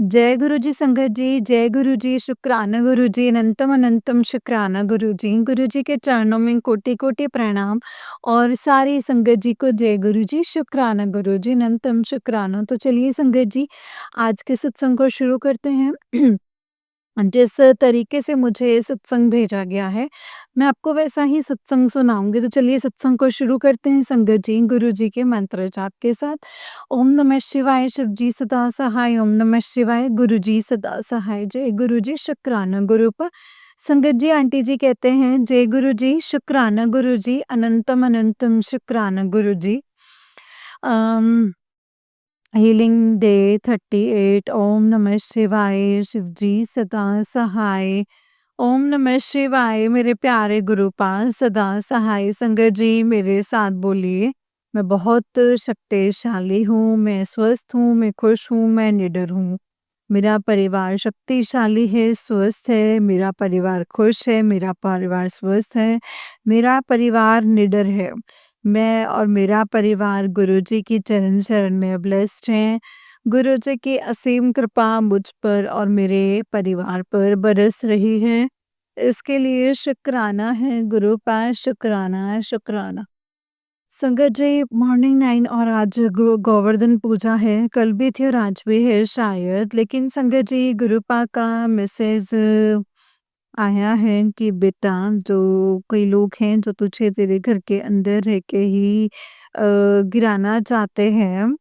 जय गुरु जी संगत जी, जय गुरु जी, शुक्राना गुरु जी, अनंतम अनंतम शुक्राना गुरु जी। गुरु जी के चरणों में कोटि-कोटि प्रणाम और सारी संगत जी को जय गुरु जी, शुक्राना गुरु जी, अनंतम शुक्राना। तो चलिए संगत जी, आज के सत्संग को शुरू करते हैं। जिस तरीके से मुझे सत्संग भेजा गया है, मैं आपको वैसा ही सत्संग सुनाऊँगी। तो चलिए सत्संग को शुरू करते हैं संगत जी, गुरु जी के मंत्र जाप के साथ। ओम नमः शिवाय, शिव जी सदा सहाय, ओम नमः शिवाय, गुरु जी सदा सहाय, जय गुरु जी, शुक्राना गुरु पर। संगत जी, आंटी जी कहते हैं, जय गुरु जी, शुक्राना गुरु जी, अनंतम अनंतम शुक्राना गुरु जी। अम हीलिंग डे 38। ओम नमः शिवाय, शिव जी सदा सहाय, ओम नमः शिवाय, मेरे प्यारे गुरुपाल सदा सहाय। संगत जी मेरे साथ बोलिए, मैं बहुत शक्तिशाली हूँ, मैं स्वस्थ हूँ, मैं खुश हूँ, मैं निडर हूँ। मेरा परिवार शक्तिशाली है, स्वस्थ है, मेरा परिवार खुश है, मेरा परिवार स्वस्थ है, मेरा परिवार निडर है। मैं और मेरा परिवार गुरुजी की चरण शरण में ब्लेस्ड हैं। गुरुजी की असीम कृपा मुझ पर और मेरे परिवार पर बरस रही है। इसके लिए शुक्राना है गुरु पास, शुक्राना, शुक्राना। संगत जी, मॉर्निंग 9 और आज गोवर्धन पूजा है, कल भी थी और आज भी है शायद, लेकिन संगत जी गुरुपा का मैसेज आया है कि बेटा, जो कई लोग हैं जो तुझे तेरे घर के अंदर रह के ही गिराना चाहते हैं,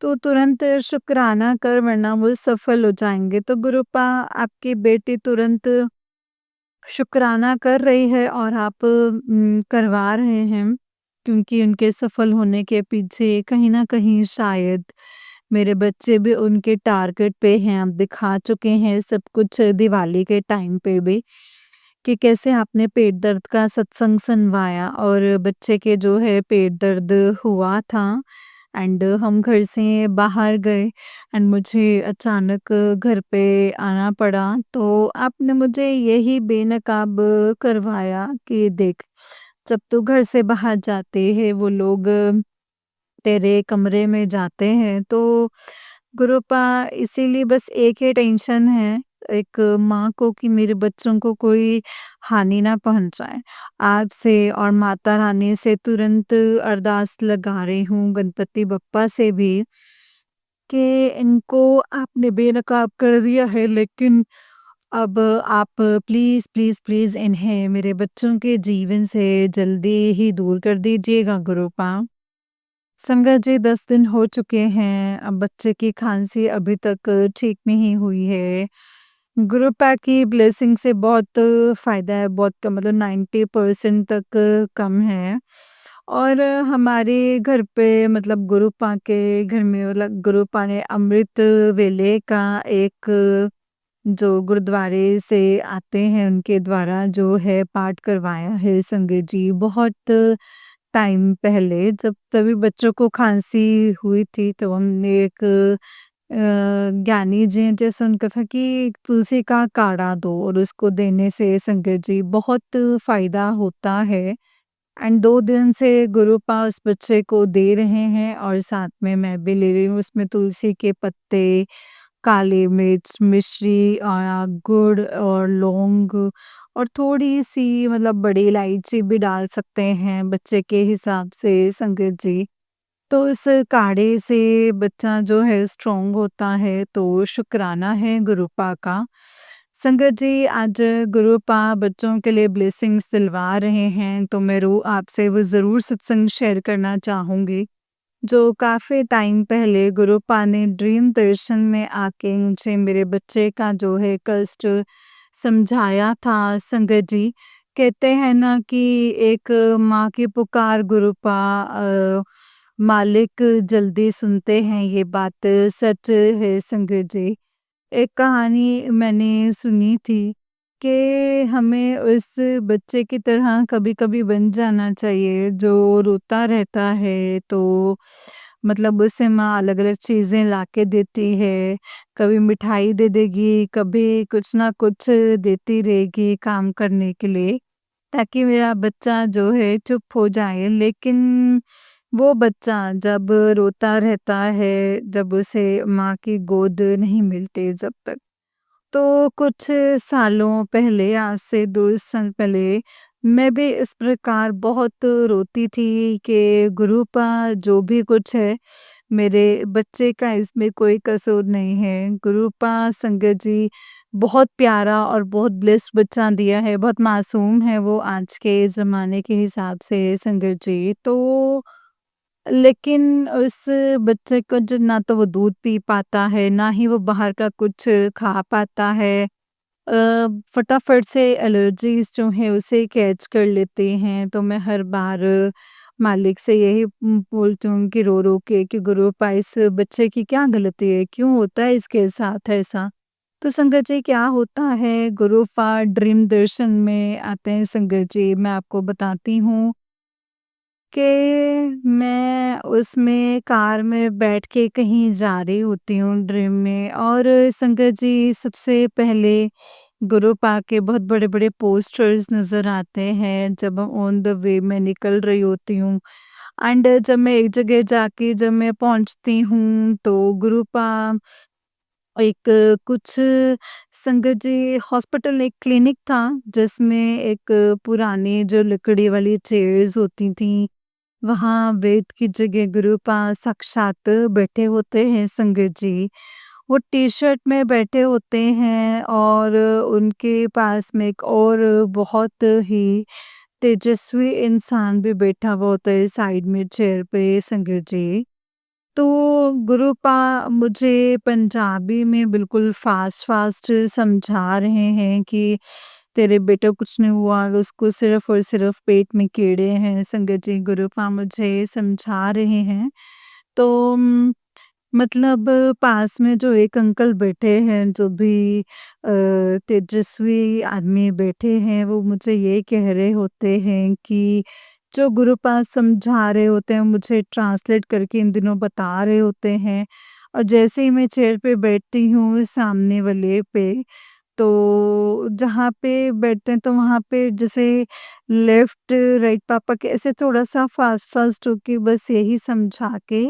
तो तुरंत शुक्राना कर वरना वो सफल हो जाएंगे। तो गुरुपा आपकी बेटी तुरंत शुक्राना कर रही है और आप करवा रहे हैं, क्योंकि उनके सफल होने के पीछे कहीं न कहीं शायद मेरे बच्चे भी उनके टारगेट पे हैं। आप दिखा चुके हैं सब कुछ दिवाली के टाइम पे भी, कि कैसे आपने पेट दर्द का सत्संग सुनवाया और बच्चे के जो है पेट दर्द हुआ था एंड हम घर से बाहर गए एंड मुझे अचानक घर पे आना पड़ा। तो आपने मुझे यही बेनकाब करवाया कि देख, जब तू घर से बाहर जाते हैं वो लोग तेरे कमरे में जाते हैं, तो गुरुपा इसीलिए बस एक ही टेंशन है एक माँ को कि मेरे बच्चों को कोई हानि ना पहुँचाए। आपसे और माता रानी से तुरंत अरदास लगा रही हूँ, गणपति बप्पा से भी, कि इनको आपने बेनकाब कर दिया है, लेकिन अब आप प्लीज़, प्लीज़, प्लीज़ इन्हें मेरे बच्चों के जीवन से जल्दी ही दूर कर दीजिएगा गुरुपा। संगत जी 10 दिन हो चुके हैं, अब बच्चे की खाँसी अभी तक ठीक नहीं हुई है। गुरुपा की ब्लेसिंग से बहुत फ़ायदा है, बहुत कम, मतलब 90% तक कम है। और हमारे घर पे मतलब गुरुपा के घर में मतलब गुरुपा ने अमृत वेले का एक जो गुरुद्वारे से आते हैं उनके द्वारा जो है पाठ करवाया है संगत जी, बहुत टाइम पहले जब तभी बच्चों को खांसी हुई थी, तो हमने एक ज्ञानी जी हैं, जैसे उनका था कि तुलसी का काढ़ा दो और उसको देने से संगत जी बहुत फायदा होता है। एंड 2 दिन से गुरुपा उस बच्चे को दे रहे हैं और साथ में मैं भी ले रही हूँ। उसमें तुलसी के पत्ते, काली मिर्च, मिश्री गुड़ और लौंग और थोड़ी-सी मतलब बड़ी इलायची भी डाल सकते हैं बच्चे के हिसाब से संगत जी। तो इस काढ़े से बच्चा जो है स्ट्रॉन्ग होता है, तो शुक्राना है गुरुपा का। संगत जी, आज गुरुपा बच्चों के लिए ब्लेसिंग्स दिलवा रहे हैं, तो मैं आपसे वो ज़रूर सत्संग शेयर करना चाहूँगी। जो काफ़ी टाइम पहले गुरुपा ने ड्रीम दर्शन में आके मुझे मेरे बच्चे का जो है कष्ट समझाया था संगत जी। कहते हैं ना कि एक माँ की पुकार गुरुपा मालिक जल्दी सुनते हैं, ये बात सच है संगत जी। एक कहानी मैंने सुनी थी कि हमें उस बच्चे की तरह कभी-कभी बन जाना चाहिए जो रोता रहता है, तो मतलब उसे माँ अलग-अलग चीज़ें लाके देती है, कभी मिठाई दे देगी, कभी कुछ ना कुछ देती रहेगी काम करने के लिए, ताकि मेरा बच्चा जो है चुप हो जाए। लेकिन वो बच्चा जब रोता रहता है, जब उसे माँ की गोद नहीं मिलती जब तक। तो कुछ सालों पहले, आज से 2 साल पहले, मैं भी इस प्रकार बहुत रोती थी कि गुरूपा जो भी कुछ है, मेरे बच्चे का इसमें कोई कसूर नहीं है। गुरूपा संगत जी बहुत प्यारा और बहुत ब्लेस्ड बच्चा दिया है, बहुत मासूम है वो आज के ज़माने के हिसाब से संगत जी। तो लेकिन उस बच्चे को जो ना तो वो दूध पी पाता है, ना ही वो बाहर का कुछ खा पाता है। फटाफट से एलर्जीज़ जो हैं उसे कैच कर लेते हैं, तो मैं हर बार मालिक से यही बोलती हूँ कि रो-रो के कि गुरुपा इस बच्चे की क्या गलती है? क्यों होता है इसके साथ ऐसा? तो संगत जी क्या होता है, गुरुपा ड्रीम दर्शन में आते हैं संगत जी, मैं आपको बताती हूँ कि मैं उसमें कार में बैठ के कहीं जा रही होती हूँ ड्रीम में, और संगत जी सबसे पहले गुरु पाक के बहुत बड़े-बड़े पोस्टर्स नज़र आते हैं जब हम ऑन द वे में निकल रही होती हूँ। एंड जब मैं एक जगह जाके जब मैं पहुँचती हूँ तो गुरु पा एक कुछ संगत जी हॉस्पिटल, एक क्लिनिक था जिसमें एक पुरानी जो लकड़ी वाली चेयर्स होती थी, वहाँ वेद की जगह गुरुपा साक्षात बैठे होते हैं संगत जी। वो टी-शर्ट में बैठे होते हैं और उनके पास में एक और बहुत ही तेजस्वी इंसान भी बैठा हुआ होता है साइड में चेयर पे संगत जी। तो गुरुपा मुझे पंजाबी में बिल्कुल फ़ास्ट-फ़ास्ट समझा रहे हैं कि तेरे बेटे को कुछ नहीं हुआ, उसको सिर्फ़ और सिर्फ़ पेट में कीड़े हैं। संगत जी गुरुपा मुझे समझा रहे हैं। तो मतलब पास में जो एक अंकल बैठे हैं, जो भी तेजस्वी आदमी बैठे हैं, वो मुझे ये कह रहे होते हैं कि जो गुरुपाद समझा रहे होते हैं, मुझे ट्रांसलेट करके इन दिनों बता रहे होते हैं। और जैसे ही मैं चेयर पे बैठती हूँ सामने वाले पे, तो जहाँ पे बैठते हैं तो वहाँ पे जैसे लेफ्ट राइट पापा के ऐसे थोड़ा-सा फ़ास्ट-फ़ास्ट होके बस यही समझा के,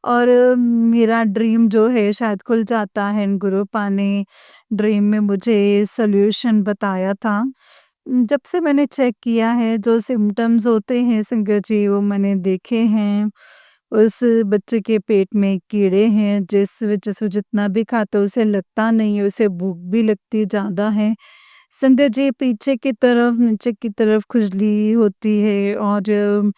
और मेरा ड्रीम जो है शायद खुल जाता है। गुरुपा ने ड्रीम में मुझे सॉल्यूशन बताया था। जब से मैंने चेक किया है, जो सिम्पटम्स होते हैं संगत जी वो मैंने देखे हैं। उस बच्चे के पेट में कीड़े हैं, जिस वजह से वो जितना भी खाता है उसे लगता नहीं है, उसे भूख भी लगती ज़्यादा है। संगत जी पीछे की तरफ, नीचे की तरफ खुजली होती है, और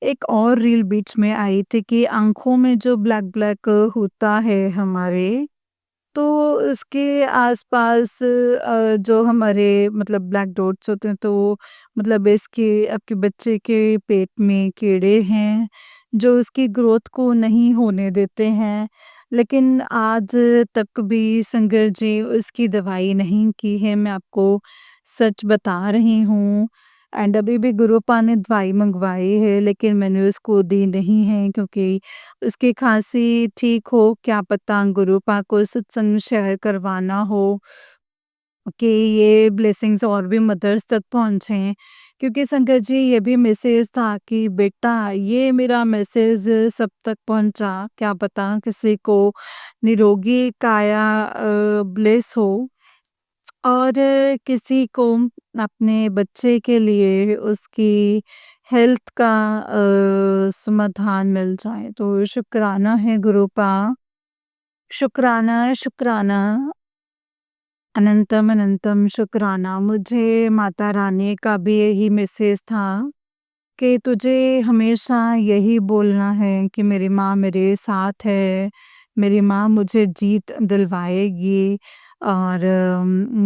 एक और रील बीच में आई थी कि आँखों में जो ब्लैक-ब्लैक होता है हमारे, तो उसके आस-पास जो हमारे मतलब ब्लैक डॉट्स होते हैं, तो मतलब इसके आपके बच्चे के पेट में कीड़े हैं, जो उसकी ग्रोथ को नहीं होने देते हैं। लेकिन आज तक भी संगत जी उसकी दवाई नहीं की है, मैं आपको सच बता रही हूँ। एंड अभी भी गुरुपा ने दवाई मँगवाई है, लेकिन मैंने उसको दी नहीं है क्योंकि उसकी खाँसी ठीक हो, क्या पता गुरुपा को सत्संग शेयर करवाना हो कि ये ब्लेसिंग्स और भी मदर्स तक पहुँचे। क्योंकि संगत जी ये भी मैसेज था कि बेटा ये मेरा मैसेज सब तक पहुँचा, क्या पता किसी को निरोगी काया ब्लेस हो, और किसी को अपने बच्चे के लिए उसकी हेल्थ का समाधान मिल जाए। तो शुक्राना है गुरुपा, शुक्राना, शुक्राना, अनंतम अनंतम शुक्राना। मुझे माता रानी का भी यही मैसेज था कि तुझे हमेशा यही बोलना है कि मेरी माँ मेरे साथ है, मेरी माँ मुझे जीत दिलवाएगी। और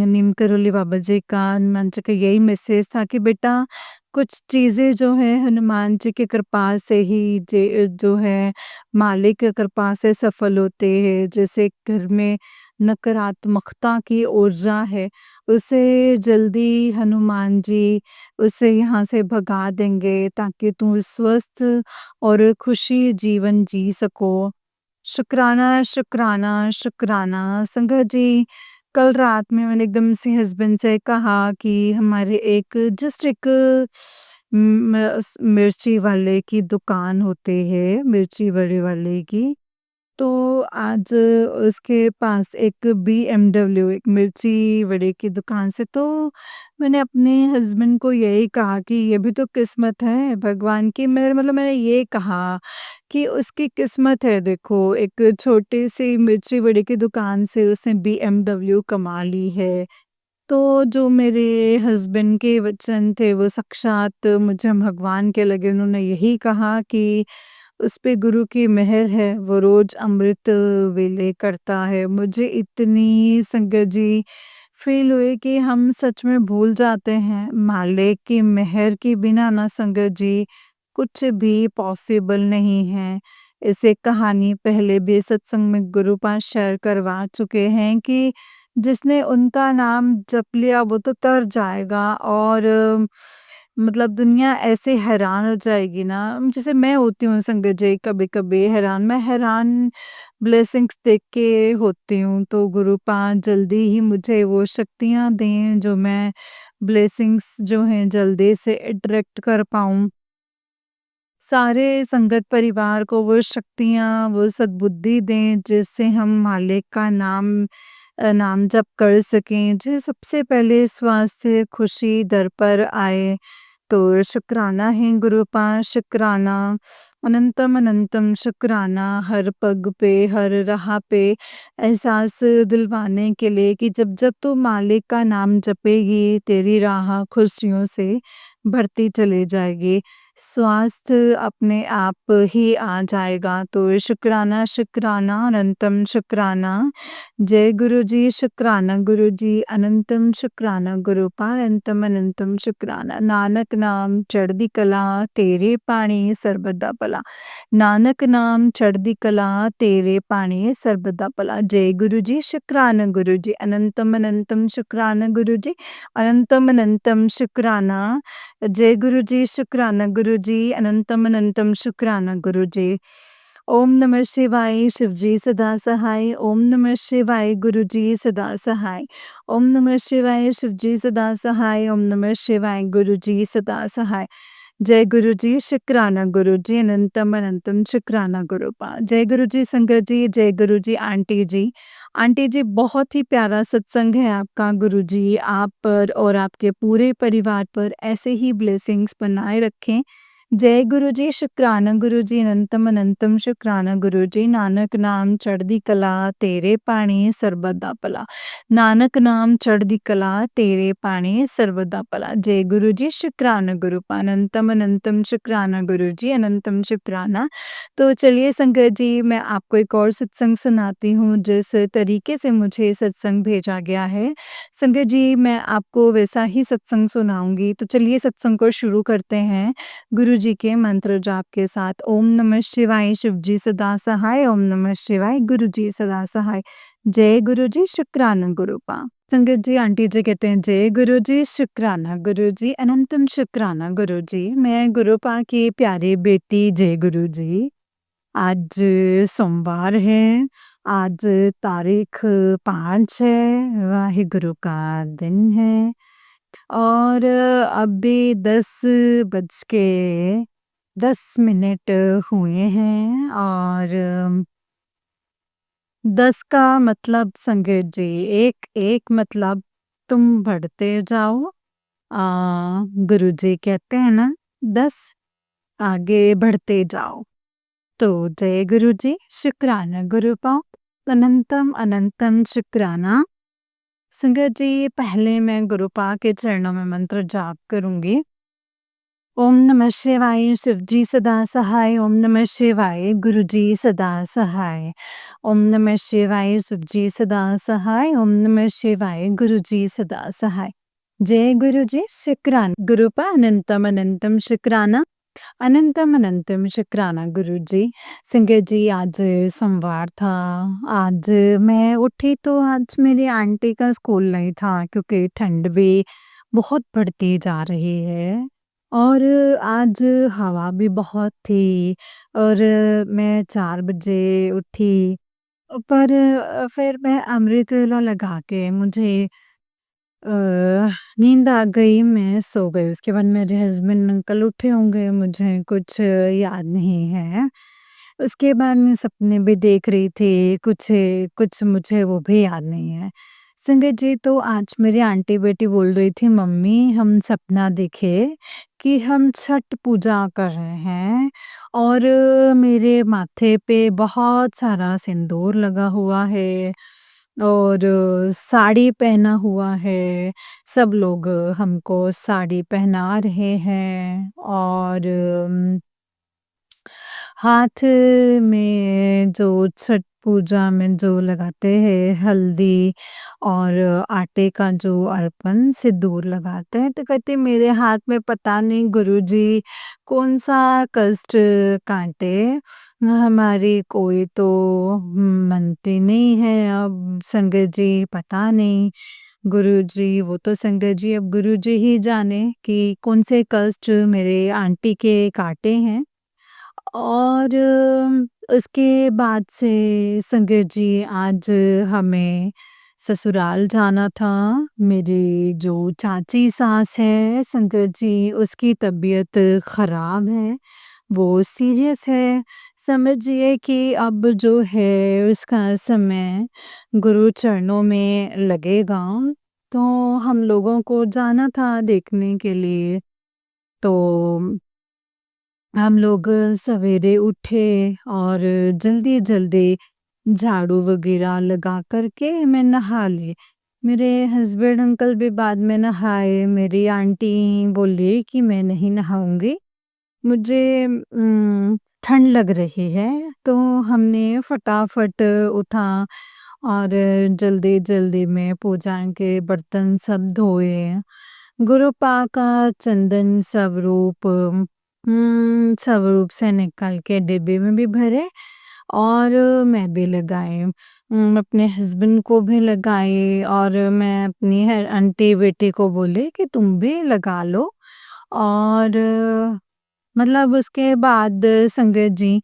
नीम करोली बाबा जी का, हनुमान जी का यही मैसेज था कि बेटा कुछ चीज़ें जो है हनुमान जी की कृपा से ही जो है मालिक की कृपा से सफल होते हैं। जैसे घर में नकारात्मकता की ऊर्जा है, उसे जल्दी हनुमान जी उसे यहाँ से भगा देंगे ताकि तुम स्वस्थ और खुशी जीवन जी सको। शुक्राना, शुक्राना, शुक्राना। संगत जी, कल रात में मैंने एकदम से हस्बैंड से कहा कि हमारे एक जस्ट एक मिर्ची वाले की दुकान होती है, मिर्ची बड़े वाले की। तो आज उसके पास एक बीएमडब्ल्यू, एक मिर्ची बड़े की दुकान से, तो मैंने अपने हस्बैंड को यही कहा कि ये भी तो किस्मत है भगवान की। मेरे मतलब मैंने ये कहा कि उसकी किस्मत है, देखो एक छोटी सी मिर्ची बड़े की दुकान से उसने बीएमडब्ल्यू कमा ली है। तो जो मेरे हस्बैंड के वचन थे वो साक्षात मुझे भगवान के लगे। उन्होंने यही कहा कि उस पे गुरु की मेहर है, वो रोज़ अमृत वेले करता है। मुझे इतनी संगत जी फ़ील हुई कि हम सच में भूल जाते हैं मालिक की मेहर के बिना ना संगत जी कुछ भी पॉसिबल नहीं है। ऐसे कहानी पहले भी सत्संग में गुरु पास शेयर करवा चुके हैं कि जिसने उनका नाम जप लिया वो तो तर जाएगा, और मतलब दुनिया ऐसे हैरान हो जाएगी ना, जैसे मैं होती हूँ संगत जी कभी-कभी हैरान, मैं हैरान ब्लेसिंग्स देख के होती हूँ। तो गुरु पाक जल्दी ही मुझे वो शक्तियाँ दें जो मैं ब्लेसिंग्स जो हैं जल्दी से अट्रैक्ट कर पाऊँ। सारे संगत परिवार को वो शक्तियाँ, वो सद्बुद्धि दें जिससे हम मालिक का नाम जप कर सकें। जी, सबसे पहले स्वास्थ्य, खुशी दर पर आए। तो शुक्राना है गुरु पास, शुक्राना, अनंतम अनंतम शुक्राना, हर पग पे, हर राह पे एहसास दिलवाने के लिए कि जब जब तू मालिक का नाम जपेगी तेरी राह खुशियों से भरती चली जाएगी। स्वास्थ्य अपने आप ही आ जाएगा। तो शुक्राना शुक्राना अनंतम शुक्राना। जय गुरु जी, शुक्राना गुरु जी, अनंतम शुक्राना गुरु पाल, अंतम अनंतम शुक्राना। नानक नाम चढ़दी कला तेरे पाणी सर्बदा भला। नानक नाम चढ़दी कला तेरे पाणी सर्बदा भला। जय गुरु जी, शुक्राना गुरु जी, अनंतम अनंतम शुक्राना गुरु जी, अनंतम अनंतम शुक्राना। जय गुरु जी, शुक्राना गुरु जी, अनंतम अनंतम शुक्राना गुरु जी। ओम नमः शिवाय, शिव जी सदा सहाय। ओम नमः शिवाय, गुरु जी सदा सहाय। ओम नमः शिवाय, शिव जी सदा सहाय। ओम नमः शिवाय, गुरु जी सदा सहाय। जय गुरु जी, शुक्राना गुरु जी, अनंतम अनंतम शुक्राना गुरु पा। जय गुरु जी संगत जी, जय गुरु जी आंटी जी। आंटी जी, बहुत ही प्यारा सत्संग है आपका। गुरु जी आप पर और आपके पूरे परिवार पर ऐसे ही ब्लेसिंग्स बनाए रखें। जय गुरु जी, शुक्राना गुरु जी, अनंतम अनंतम शुक्राना गुरु जी। नानक नाम चढ़दी कला तेरे पाणी सर्बदा भला। नानक नाम चढ़दी कला तेरे पाणी सर्वदा भला। जय गुरु जी, शुक्राना गुरु पा, अनंतम अनंतम शुक्राना गुरु जी, अनंतम शुक्राना। तो चलिए संगत जी, मैं आपको एक और सत्संग सुनाती हूँ जिस तरीके से मुझे सत्संग भेजा गया है। संगत जी, मैं आपको वैसा ही सत्संग सुनाऊंगी। तो चलिए सत्संग को शुरू करते हैं गुरु जी के मंत्र जाप के साथ। ओम नमः शिवाय, शिव जी सदा सहाय। ओम नमः शिवाय, गुरु जी सदा सहाय। जय गुरु जी, शुक्राना गुरु पा। संगत जी, आंटी जी कहते हैं जय गुरु जी, शुक्राना गुरु जी, अनंतम शुक्राना गुरु जी। मैं गुरु पा की प्यारी बेटी जय गुरु जी। आज सोमवार है, आज तारीख 5 है, वाहिगुरु का दिन है, और अभी 10 बज के 10 मिनट हुए हैं, और 10 का मतलब संगत जी, एक एक मतलब तुम बढ़ते जाओ। गुरुजी कहते हैं ना, 10 आगे बढ़ते जाओ। तो जय गुरु जी, शुक्राना गुरु पाओ, अनंतम अनंतम शुक्राना। संगत जी, पहले मैं गुरु पा के चरणों में मंत्र जाप करूंगी। ओम नमः शिवाय, शिव जी सदा सहाय। ओम नमः शिवाय, गुरु जी सदा सहाय। ओम नमः शिवाय, शिव जी सदा सहाय। ओम नमः शिवाय, गुरु जी सदा सहाय। जय गुरु जी, शुक्राना गुरु पा, अनंतम अनंतम शुक्राना। अनंतम अनंतम शुक्राना गुरु जी। संगत जी, आज सोमवार था। आज मैं उठी तो आज मेरी आंटी का स्कूल नहीं था क्योंकि ठंड भी बहुत बढ़ती जा रही है, और आज हवा भी बहुत थी, और मैं 4 बजे उठी, पर फिर मैं अमृत वेला लगा के मुझे अ, नींद आ गई, मैं सो गई। उसके बाद मेरे हस्बैंड अंकल उठे होंगे, मुझे कुछ याद नहीं है। उसके बाद मैं सपने भी देख रही थी, कुछ कुछ मुझे वो भी याद नहीं है। संगत जी, तो आज मेरी आंटी बेटी बोल रही थी, मम्मी हम सपना देखे कि हम छठ पूजा कर रहे हैं और मेरे माथे पे बहुत सारा सिंदूर लगा हुआ है और साड़ी पहना हुआ है। सब लोग हमको साड़ी पहना रहे हैं और हाथ में जो छठ पूजा में जो लगाते हैं हल्दी और आटे का जो अर्पण सिंदूर लगाते हैं, तो कहते मेरे हाथ में पता नहीं गुरुजी कौन-सा कष्ट काटे, हमारी कोई तो मनती नहीं है अब संगत जी, पता नहीं गुरुजी, वो तो संगत जी अब गुरुजी ही जाने कि कौन से कष्ट मेरे आंटी के काटे हैं। और उसके बाद से संगत जी आज हमें ससुराल जाना था। मेरी जो चाची सास है संगत जी, उसकी तबीयत ख़राब है, वो सीरियस है। समझिए कि अब जो है उसका समय गुरु चरणों में लगेगा, तो हम लोगों को जाना था देखने के लिए। तो हम लोग सवेरे उठे और जल्दी-जल्दी झाड़ू वग़ैरह लगा कर के मैं नहा ली। मेरे हस्बैंड अंकल भी बाद में नहाए, मेरी आंटी बोली कि मैं नहीं नहाऊँगी, मुझे ठंड लग रही है। तो हमने फटाफट उठा और जल्दी-जल्दी में पूजा के बर्तन सब धोए। गुरुपा का चंदन स्वरूप से निकाल के डिब्बे में भी भरे और मैं भी लगाए। अपने हस्बैंड को भी लगाए और मैं अपनी आंटी बेटी को बोली कि तुम भी लगा लो और मतलब उसके बाद संगत जी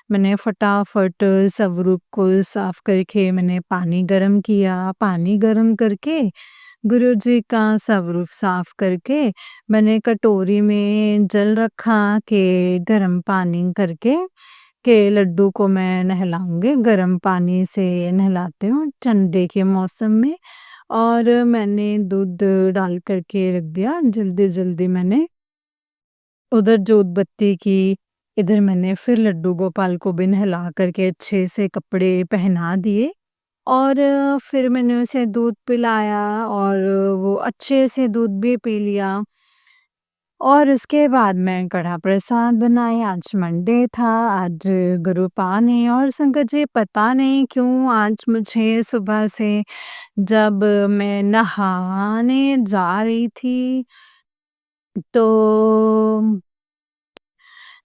मैंने फटाफट स्वरूप को साफ करके मैंने पानी गरम किया, पानी गरम करके गुरुजी का स्वरूप साफ करके मैंने कटोरी में जल रखा कि गरम पानी करके के लड्डू को मैं नहलाऊँगी, गरम पानी से नहलाती हूँ ठंडे के मौसम में और मैंने दूध डाल कर के रख दिया। जल्दी-जल्दी मैंने उधर जोत बत्ती की, इधर मैंने फिर लड्डू गोपाल को भी नहला कर के अच्छे से कपड़े पहना दिए और फिर मैंने उसे दूध पिलाया और वो अच्छे से दूध भी पी लिया और उसके बाद मैं कढ़ा प्रसाद बनाई। आज मंडे था, आज गुरु पानी और संगत जी पता नहीं क्यों आज मुझे सुबह से जब मैं नहाने जा रही थी, तो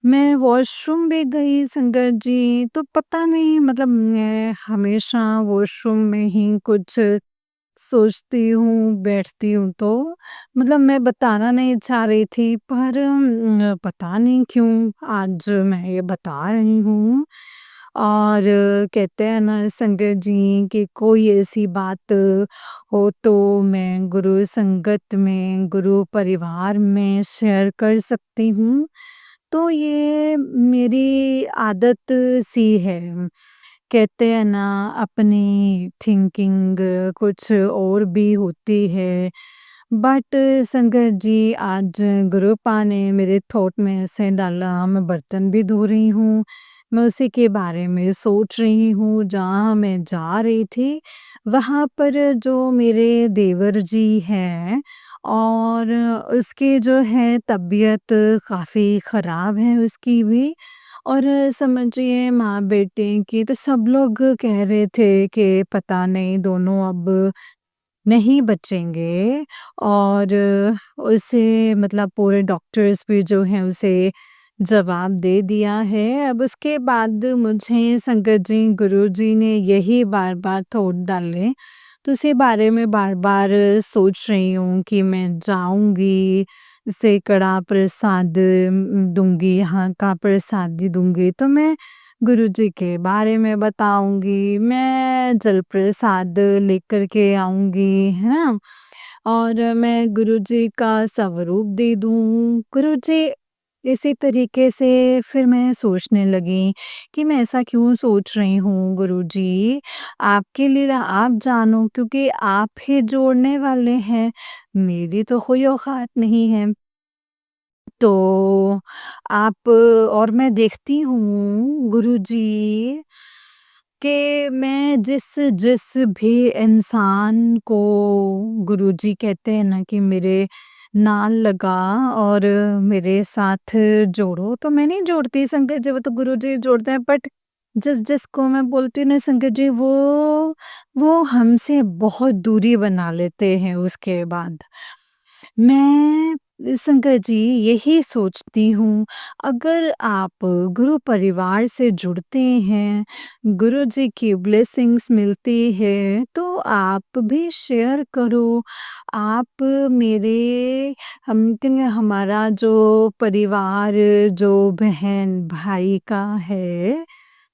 मैं वॉशरूम भी गई संगत जी, तो पता नहीं मतलब मैं हमेशा वॉशरूम में ही कुछ सोचती हूँ, बैठती हूँ तो मतलब मैं बताना नहीं चाह रही थी पर पता नहीं क्यों आज मैं ये बता रही हूँ। और कहते हैं ना संगत जी कि कोई ऐसी बात हो तो मैं गुरु संगत में, गुरु परिवार में शेयर कर सकती हूँ। तो ये मेरी आदत सी है। कहते हैं ना अपनी थिंकिंग कुछ और भी होती है। बट संगत जी आज गुरुपा ने मेरे थॉट में ऐसे डाला, मैं बर्तन भी धो रही हूँ, मैं उसी के बारे में सोच रही हूँ, जहाँ मैं जा रही थी, वहाँ पर जो मेरे देवर जी हैं और उसकी जो है तबीयत काफ़ी ख़राब है उसकी भी और समझिए माँ-बेटे की तो सब लोग कह रहे थे कि पता नहीं दोनों अब नहीं बचेंगे और उसे मतलब पूरे डॉक्टर्स भी जो हैं उसे जवाब दे दिया है। अब उसके बाद मुझे संगत जी, गुरुजी ने यही बार-बार थॉट डाले, तो उसी बारे में बार-बार सोच रही हूँ कि मैं जाऊँगी, इसे कड़ा प्रसाद दूँगी, यहाँ का प्रसाद भी दूँगी, तो मैं गुरुजी के बारे में बताऊँगी, मैं जल प्रसाद लेकर के आऊँगी, है ना? और मैं गुरुजी का स्वरूप दे दूँ। गुरुजी इसी तरीके से फिर मैं सोचने लगी कि मैं ऐसा क्यों सोच रही हूँ गुरुजी, आपकी लीला आप जानो क्योंकि आप ही जोड़ने वाले हैं, मेरी तो कोई औकात नहीं है। तो आप और मैं देखती हूँ गुरुजी कि मैं जिस जिस भी इंसान को गुरुजी कहते हैं ना कि मेरे नाल लगा और मेरे साथ जोड़ो, तो मैं नहीं जोड़ती संगत जी, वो तो गुरुजी जोड़ते हैं, बट जिस जिसको मैं बोलती हूँ ना संगत जी, वो हमसे बहुत दूरी बना लेते हैं उसके बाद। मैं शंकर जी यही सोचती हूँ, अगर आप गुरु परिवार से जुड़ते हैं, गुरु जी की ब्लेसिंग्स मिलती है, तो आप भी शेयर करो। आप मेरे हम कहेंगे हमारा जो परिवार जो बहन-भाई का है,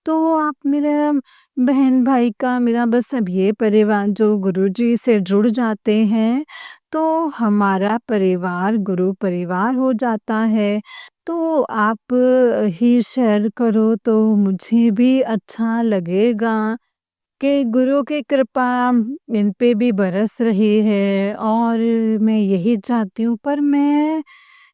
तो आप मेरा बहन-भाई का मेरा बस अब ये परिवार जो गुरुजी से जुड़ जाते हैं, तो हमारा परिवार गुरु परिवार हो जाता है। तो आप ही शेयर करो तो मुझे भी अच्छा लगेगा कि गुरु की कृपा इन पे भी बरस रही है और मैं यही चाहती हूँ। पर मैं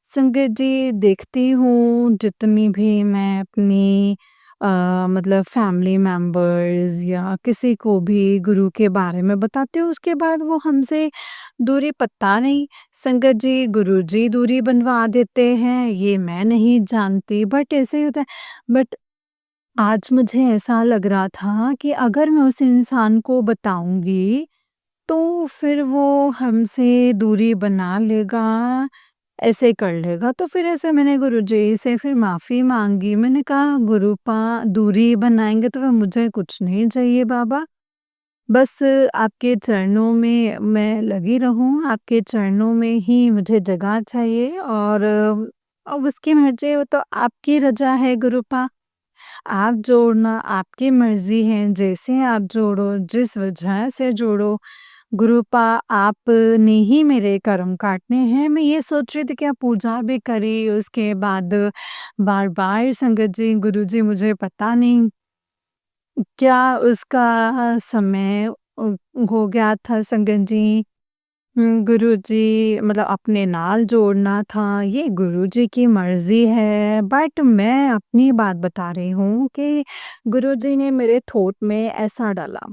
संगत जी देखती हूँ जितनी भी मैं अपनी मतलब फैमिली मेंबर्स या किसी को भी गुरु के बारे में बताती हूँ, उसके बाद वो हमसे दूरी पता नहीं संगत जी गुरुजी दूरी बनवा देते हैं, ये मैं नहीं जानती, बट ऐसे ही होता है। बट आज मुझे ऐसा लग रहा था कि अगर मैं उस इंसान को बताऊँगी, तो फिर वो हमसे दूरी बना लेगा, ऐसे कर लेगा। तो फिर ऐसे मैंने गुरुजी से फिर माफ़ी माँगी। मैंने कहा गुरुपा दूरी बनाएँगे तो फिर मुझे कुछ नहीं चाहिए बाबा। बस आपके चरणों में मैं लगी रहूँ, आपके चरणों में ही मुझे जगह चाहिए और अब उसकी मर्ज़ी वो तो आपकी रज़ा है गुरुपा। आप जोड़ना आपकी मर्ज़ी है, जैसे आप जोड़ो, जिस वजह से जोड़ो, गुरुपा आपने ही मेरे कर्म काटने हैं। मैं ये सोच रही थी कि आप पूजा भी करी, उसके बाद बार-बार संगत जी, गुरुजी मुझे पता नहीं क्या उसका समय हो गया था संगत जी। गुरुजी मतलब अपने नाल जोड़ना था, ये गुरुजी की मर्ज़ी है, बट मैं अपनी बात बता रही हूँ कि गुरुजी ने मेरे थॉट में ऐसा डाला।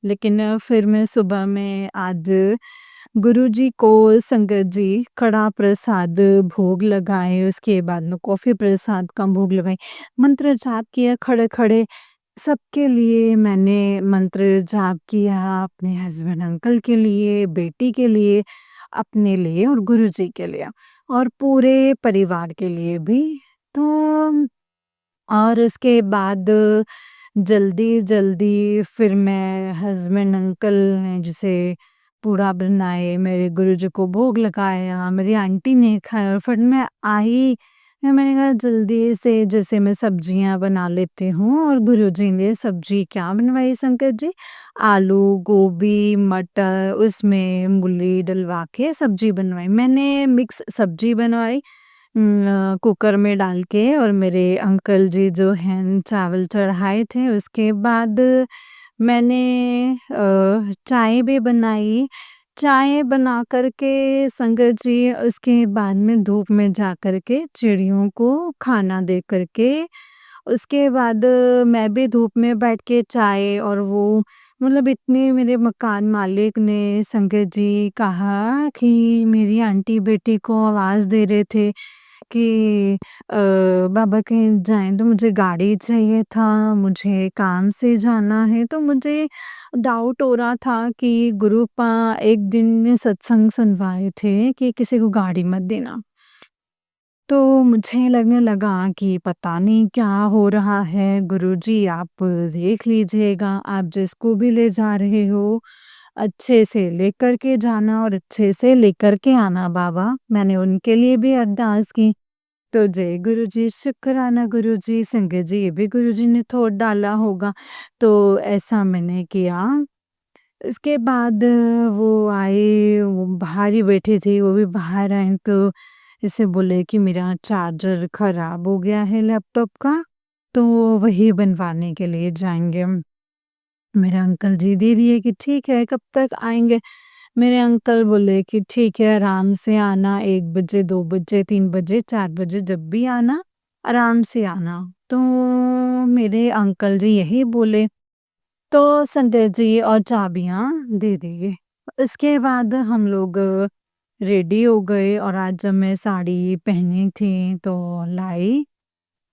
लेकिन फिर मैं सुबह में आज गुरुजी को संगत जी कड़ा प्रसाद भोग लगाए, उसके बाद में कॉफ़ी प्रसाद का भोग लगाई, मंत्र जाप किया खड़े-खड़े। सबके लिए मैंने मंत्र जाप किया, अपने हस्बैंड अंकल के लिए, बेटी के लिए, अपने लिए और गुरुजी के लिए और पूरे परिवार के लिए भी। तो और उसके बाद जल्दी-जल्दी फिर मैं हस्बैंड अंकल ने जैसे पूड़ा बनाए, मेरे गुरुजी को भोग लगाया, मेरी आंटी ने खाया और फिर मैं आई। फिर मैंने कहा जल्दी से जैसे मैं सब्जियाँ बना लेती हूँ और गुरुजी ने सब्जी क्या बनवाई संकट जी, आलू, गोभी, मटर उसमें मूली डलवा के सब्जी बनवाई। मैंने मिक्स सब्जी बनवाई कुकर में डाल के और मेरे अंकल जी जो हैं चावल चढ़ाए थे, उसके बाद मैंने चाय भी बनाई। चाय बना कर के संगत जी उसके बाद में धूप में जा कर के चिड़ियों को खाना दे कर के, उसके बाद मैं भी धूप में बैठ के चाय और वो मतलब इतने मेरे मकान मालिक ने संगत जी कहा कि मेरी आंटी बेटी को आवाज़ दे रहे थे कि बाबा कहीं जाएँ तो मुझे गाड़ी चाहिए था, मुझे काम से जाना है, तो मुझे डाउट हो रहा था कि गुरुपा एक दिन ने सत्संग सुनवाए थे कि किसी को गाड़ी मत देना। तो मुझे लगने लगा कि पता नहीं क्या हो रहा है, गुरुजी आप देख लीजिएगा, आप जिसको भी ले जा रहे हो, अच्छे से लेकर के जाना और अच्छे से लेकर के आना बाबा। मैंने उनके लिए भी अरदास की। तो जय गुरुजी, शुक्राना गुरुजी, संगत जी ये भी गुरुजी ने थोड़ा डाला होगा। तो ऐसा मैंने किया इसके बाद वो आए, वो बाहर ही बैठे थे, वो भी बाहर आए तो ऐसे बोले कि मेरा चार्जर खराब हो गया है लैपटॉप का, तो वही बनवाने के लिए जाएँगे। मेरे अंकल जी दे दिए कि ठीक है, कब तक आएँगे? मेरे अंकल बोले कि ठीक है, आराम से आना, 1 बजे, 2 बजे, 3 बजे, 4 बजे जब भी आना, आराम से आना। तो मेरे अंकल जी यही बोले, तो संजय जी और चाबियाँ दे दिए। इसके बाद हम लोग रेडी हो गए और आज जब मैं साड़ी पहनी थी तो लाई।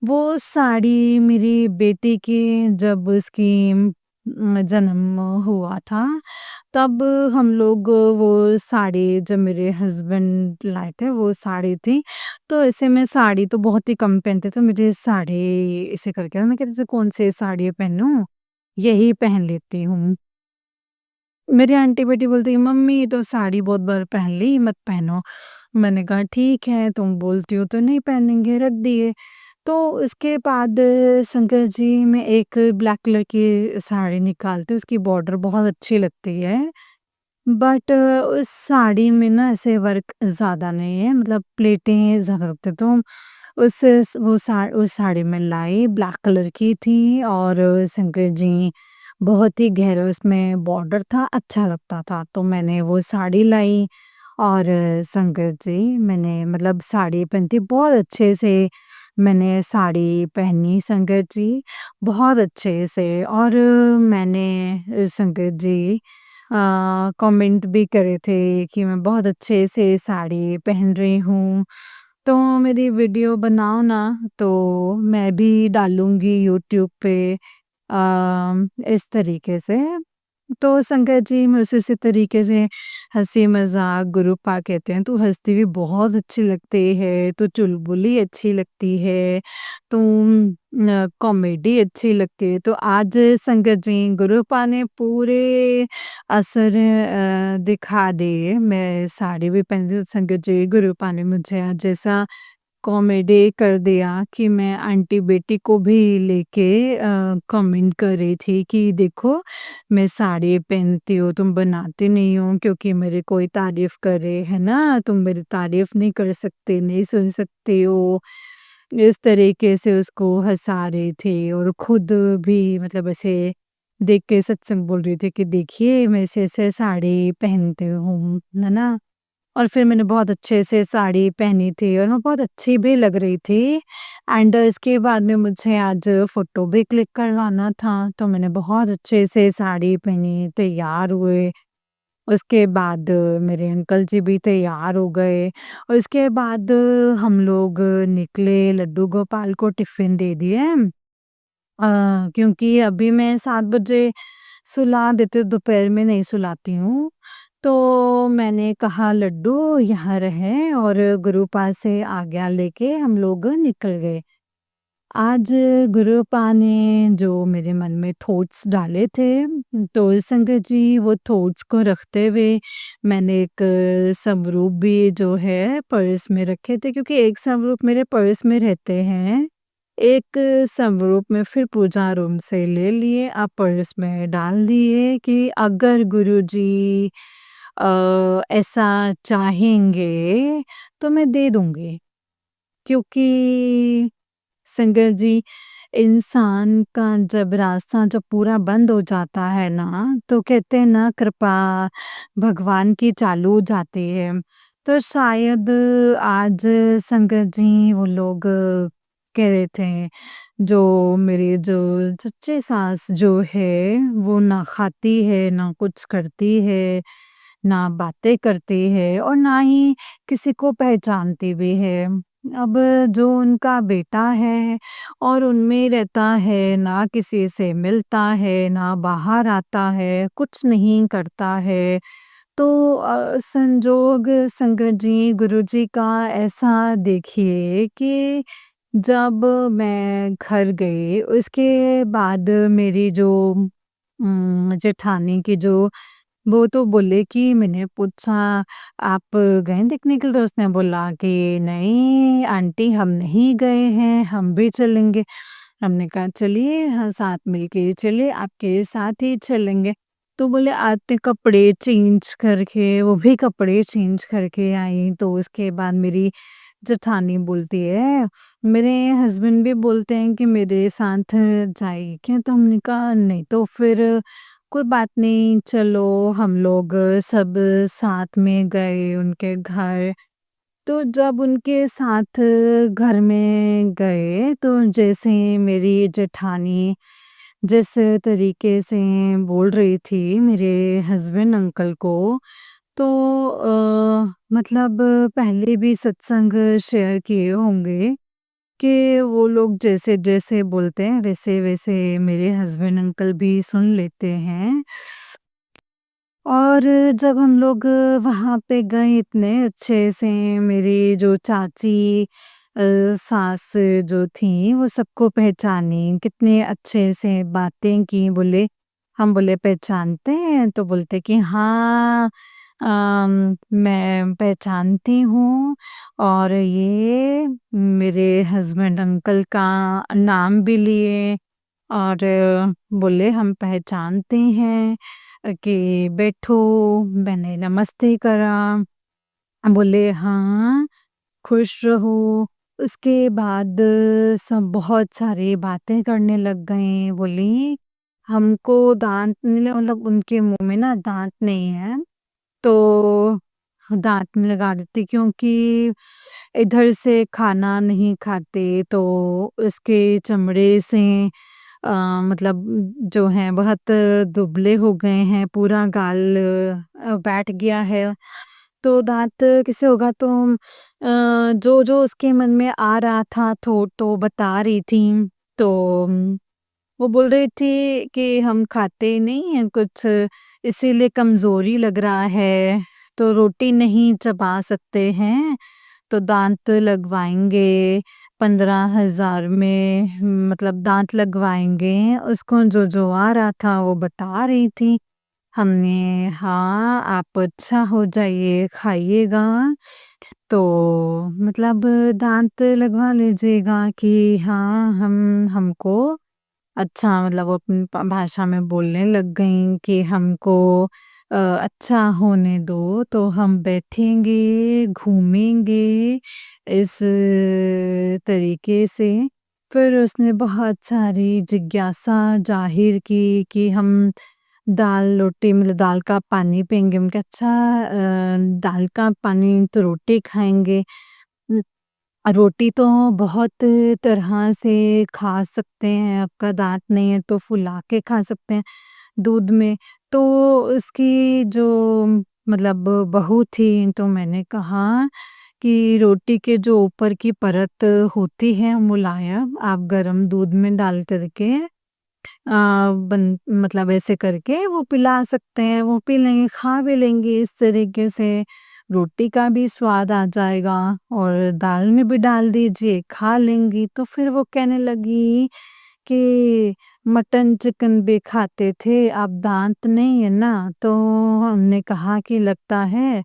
वो साड़ी मेरी बेटी की जब उसकी जन्म हुआ था, तब हम लोग वो साड़ी जब मेरे हस्बैंड लाए थे वो साड़ी थी। तो ऐसे में साड़ी तो बहुत ही कम पहनते तो मेरी साड़ी ऐसे करके ना मैं कहती थी कौन सी साड़ी पहनूँ? यही पहन लेती हूँ। मेरी आंटी बेटी बोलती है मम्मी ये तो साड़ी बहुत बार पहन ली मत पहनो। मैंने कहा ठीक है तुम बोलती हो तो नहीं पहनेंगे, रख दिए। तो उसके बाद शंकर जी में एक ब्लैक कलर की साड़ी निकालती हूँ, उसकी बॉर्डर बहुत अच्छी लगती है। बट उस साड़ी में ना ऐसे वर्क ज़्यादा नहीं है, मतलब प्लेटें ज़्यादा होते तो उस साड़ी मैं लाई ब्लैक कलर की थी और शंकर जी बहुत ही गहरा उसमें बॉर्डर था, अच्छा लगता था। तो मैंने वो साड़ी लाई और शंकर जी मैंने मतलब साड़ी पहनती बहुत अच्छे से मैंने साड़ी पहनी शंकर जी, बहुत अच्छे से और मैंने शंकर जी कमेंट भी करे थे कि मैं बहुत अच्छे से साड़ी पहन रही हूँ। तो मेरी वीडियो बनाओ ना तो मैं भी डालूँगी यूट्यूब पे इस तरीके से। तो शंकर जी मुझसे इसी तरीके से हँसी-मज़ाक गुरुपा कहते हैं, "तू हँसती भी बहुत अच्छी लगती है, तू चुलबुली अच्छी लगती है, तुम कॉमेडी अच्छी लगती है।" तो आज शंकर जी गुरुपा ने पूरे असर दिखा दिए। मैं साड़ी भी पहनती हूँ, शंकर जी गुरुपा ने मुझे आज ऐसा कॉमेडी कर दिया कि मैं आंटी बेटी को भी लेके कमेंट कर रही थी कि देखो मैं साड़ी पहनती हूँ तुम बनाती नहीं हो क्योंकि मेरी कोई तारीफ करे है ना तुम मेरी तारीफ नहीं कर सकते नहीं सुन सकते हो इस तरीके से उसको हंसा रही थी और खुद भी मतलब ऐसे देख के सत्संग बोल रही थी कि देखिए मैं ऐसे ऐसे साड़ी पहनती हूँ है ना और फिर मैंने बहुत अच्छे से साड़ी पहनी थी और वो बहुत अच्छी भी लग रही थी एंड इसके बाद में मुझे आज फ़ोटो भी क्लिक करवाना था, तो मैंने बहुत अच्छे से साड़ी पहनी, तैयार हुए। उसके बाद मेरे अंकल जी भी तैयार हो गए और उसके बाद हम लोग निकले, लड्डू गोपाल को टिफ़िन दे दिए। क्योंकि अभी मैं 7 बजे सुला देती हूँ, दोपहर में नहीं सुलाती हूँ। तो मैंने कहा लड्डू यहाँ रहे और गुरुपा से आज्ञा लेके हम लोग निकल गए। आज गुरुपा ने जो मेरे मन में थॉट्स डाले थे, तो संगत जी वो थॉट्स को रखते हुए मैंने एक स्वरूप भी जो है पर्स में रखे थे क्योंकि एक स्वरूप मेरे पर्स में रहते हैं। एक स्वरूप में फिर पूजा रूम से ले लिए, आप पर्स में डाल दिए कि अगर गुरुजी ऐसा चाहेंगे तो मैं दे दूँगी। क्योंकि संगत जी इंसान का जब रास्ता जब पूरा बंद हो जाता है ना, तो कहते हैं ना कृपा भगवान की चालू हो जाती है। तो शायद आज संगत जी वो लोग कह रहे थे, जो मेरी जो सच्ची सास जो है, वो ना खाती है, ना कुछ करती है, ना बातें करती है और ना ही किसी को पहचानती भी है। अब जो उनका बेटा है और उनमें रहता है, ना किसी से मिलता है, ना बाहर आता है, कुछ नहीं करता है। तो संजोग संगत जी, गुरुजी का ऐसा देखिए कि जब मैं घर गई, उसके बाद मेरी जो जेठानी की जो वो तो बोले कि मैंने पूछा आप गए दिखने के लिए? तो उसने बोला कि नहीं आंटी हम नहीं गए हैं, हम भी चलेंगे। हमने कहा चलिए हाँ, साथ मिलके चलिए आपके साथ ही चलेंगे। तो बोले आते कपड़े चेंज करके वो भी कपड़े चेंज करके आई, तो उसके बाद मेरी जेठानी बोलती है, मेरे हस्बैंड भी बोलते हैं कि मेरे साथ जाएगी क्या? तो हमने कहा नहीं, तो फिर कोई बात नहीं, चलो हम लोग सब साथ में गए उनके घर। तो जब उनके साथ घर में गए तो जैसे मेरी जेठानी जिस तरीके से बोल रही थी मेरे हस्बैंड अंकल को, तो मतलब पहले भी सत्संग शेयर किए होंगे कि वो लोग जैसे-जैसे बोलते हैं वैसे-वैसे मेरे हस्बैंड अंकल भी सुन लेते हैं। और जब हम लोग वहाँ पे गए इतने अच्छे से मेरी जो चाची सास जो थी वो सबको पहचानी, कितने अच्छे से बातें की, बोले हम बोले पहचानते हैं? तो बोलते कि हाँ मैं पहचानती हूँ और ये मेरे हस्बैंड अंकल का नाम भी लिए और बोले हम पहचानते हैं कि बैठो, मैंने नमस्ते करा, बोले हाँ, खुश रहो। उसके बाद सब बहुत सारी बातें करने लग गए, बोली हमको दाँत नहीं मतलब उनके मुँह में ना दाँत नहीं है, तो दाँत नहीं लगा देती क्योंकि इधर से खाना नहीं खाते तो उसके चमड़े से मतलब जो हैं बहुत दुबले हो गए हैं, पूरा गाल बैठ गया है। तो दाँत कैसे होगा तो जो-जो उसके मन में आ रहा था तो बता रही थी। तो वो बोल रही थी कि हम खाते नहीं हैं कुछ, इसीलिए कमज़ोरी लग रहा है, तो रोटी नहीं चबा सकते हैं, तो दाँत लगवाएँगे 15,000 में मतलब दाँत लगवाएँगे। उसको जो-जो आ रहा था वो बता रही थी। हमने हाँ, आप अच्छा हो जाइए, खाइएगा, तो मतलब दाँत लगवा लीजिएगा कि हाँ, हमको अच्छा मतलब वो अपनी भाषा में बोलने लग गईं कि हमको अच्छा होने दो, तो हम बैठेंगे, घूमेंगे इस तरीके से। फिर उसने बहुत सारी जिज्ञासा ज़ाहिर की कि हम दाल-रोटी मतलब दाल का पानी पिएँगे। मैंने कहा अच्छा दाल का पानी तो रोटी खाएँगे। उम, रोटी तो बहुत तरह से खा सकते हैं, आपका दाँत नहीं है तो फुला के खा सकते हैं दूध में। तो उसकी जो मतलब बहू थी तो मैंने कहा कि रोटी के जो ऊपर की परत होती है मुलायम, आप गरम दूध में डाल कर के बन मतलब ऐसे करके वो पिला सकते हैं, वो पी लेंगे, खा भी लेंगे इस तरीके से, रोटी का भी स्वाद आ जाएगा और दाल में भी डाल दीजिए, खा लेंगी। तो फिर वो कहने लगी कि मटन, चिकन भी खाते थे, अब दाँत नहीं है ना, तो हमने कहा कि लगता है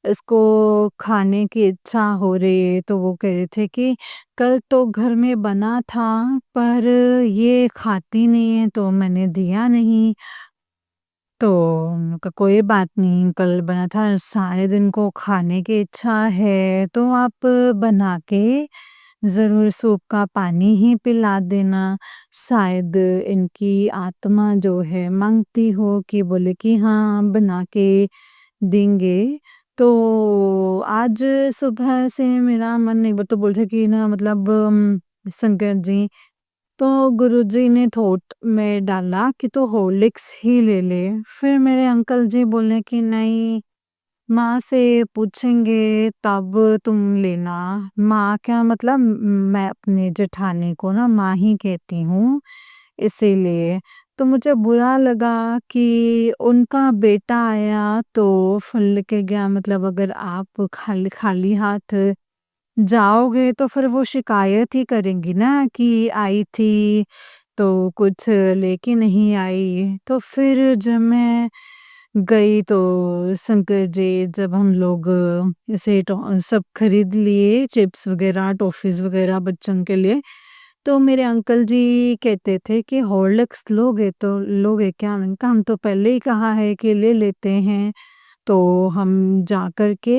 इसको खाने की इच्छा हो रही है, तो वो कह रहे थे कि कल तो घर में बना था, पर ये खाती नहीं है तो मैंने दिया नहीं। तो मैंने कहा कोई बात नहीं, कल बना था, सारे दिन को खाने की इच्छा है, तो आप बना के ज़रूर सूप का पानी ही पिला देना, शायद इनकी आत्मा जो है माँगती हो कि बोले कि हाँ, हम बना के देंगे। तो आज सुबह से मेरा मन नहीं वो तो बोलते कि ना मतलब संगत जी, तो गुरुजी ने थॉट में डाला कि तो हॉर्लिक्स ही ले ले। फिर मेरे अंकल जी बोले कि नहीं, माँ से पूछेंगे तब तुम लेना। माँ क्या मतलब मैं अपनी जेठानी को ना माँ ही कहती हूँ, इसीलिए। तो मुझे बुरा लगा कि उनका बेटा आया तो फल लेके गया, मतलब अगर आप खाली खाली हाथ जाओगे तो फिर वो शिकायत ही करेंगी ना कि आई थी तो कुछ लेके नहीं आई। तो फिर जब मैं गई तो शंकर जी जब हम लोग ऐसे सब खरीद लिए चिप्स वगैरह, टॉफ़ीज़ वगैरह बच्चों के लिए। तो मेरे अंकल जी कहते थे कि हॉर्लिक्स लोगे तो लोगे क्या? मैंने कहा हम तो पहले ही कहा है कि ले लेते हैं। तो हम जाकर के